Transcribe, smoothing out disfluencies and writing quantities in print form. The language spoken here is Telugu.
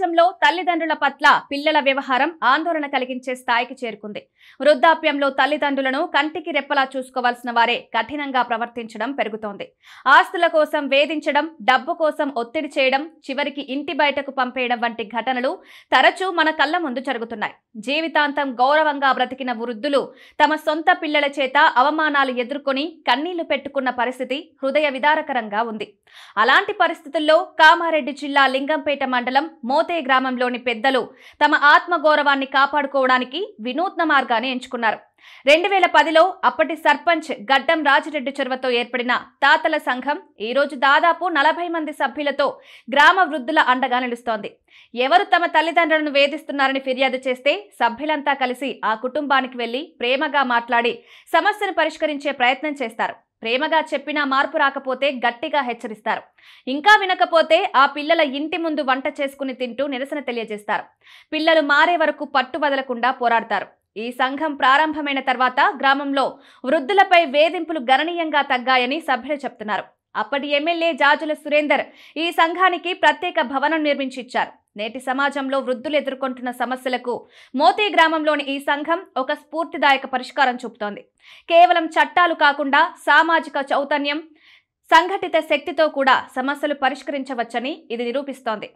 రాష్ట్రంలో తల్లిదండ్రుల పట్ల పిల్లల వ్యవహారం ఆందోళన కలిగించే స్థాయికి చేరుకుంది. వృద్ధాప్యంలో తల్లిదండ్రులను కంటికి రెప్పలా చూసుకోవాల్సిన వారే కఠినంగా ప్రవర్తించడం పెరుగుతోంది. ఆస్తుల కోసం వేధించడం, డబ్బు కోసం ఒత్తిడి చేయడం, చివరికి ఇంటి బయటకు పంపేయడం వంటి ఘటనలు తరచూ మన కళ్ల ముందు జరుగుతున్నాయి. జీవితాంతం గౌరవంగా బ్రతికిన వృద్ధులు తమ సొంత పిల్లల చేత అవమానాలు ఎదుర్కొని కన్నీళ్లు పెట్టుకున్న పరిస్థితి హృదయ విదారకరంగా ఉంది. అలాంటి పరిస్థితుల్లో కామారెడ్డి జిల్లా లింగంపేట మండలం మోతే గ్రామంలోని పెద్దలు తమ ఆత్మగౌరవాన్ని కాపాడుకోవడానికి వినూత్న మార్గాన్ని ఎంచుకున్నారు. 2010లో అప్పటి సర్పంచ్ గడ్డం రాజిరెడ్డి చొరవతో ఏర్పడిన తాతల సంఘం ఈ రోజు దాదాపు 40 మంది సభ్యులతో గ్రామ వృద్ధుల అండగా నిలుస్తోంది. ఎవరు తమ తల్లిదండ్రులను వేధిస్తున్నారని ఫిర్యాదు చేస్తే సభ్యులంతా కలిసి ఆ కుటుంబానికి వెళ్లి ప్రేమగా మాట్లాడి సమస్యను పరిష్కరించే ప్రయత్నం చేస్తారు. ప్రేమగా చెప్పినా మార్పు రాకపోతే గట్టిగా హెచ్చరిస్తారు. ఇంకా వినకపోతే ఆ పిల్లల ఇంటి ముందు వంట చేసుకుని తింటూ నిరసన తెలియజేస్తారు. పిల్లలు మారే వరకు పట్టు వదలకుండా పోరాడతారు. ఈ సంఘం ప్రారంభమైన తర్వాత గ్రామంలో వృద్ధులపై వేధింపులు గణనీయంగా తగ్గాయని సభ్యులు చెప్తున్నారు. అప్పటి ఎమ్మెల్యే జాజుల సురేందర్ ఈ సంఘానికి ప్రత్యేక భవనం నిర్మించి ఇచ్చారు. నేటి సమాజంలో వృద్ధులు ఎదుర్కొంటున్న సమస్యలకు మోతే గ్రామంలోని ఈ సంఘం ఒక స్ఫూర్తిదాయక పరిష్కారం చూపుతోంది. కేవలం చట్టాలు కాకుండా సామాజిక చైతన్యం, సంఘటిత శక్తితో కూడా సమస్యలు పరిష్కరించవచ్చని ఇది నిరూపిస్తోంది.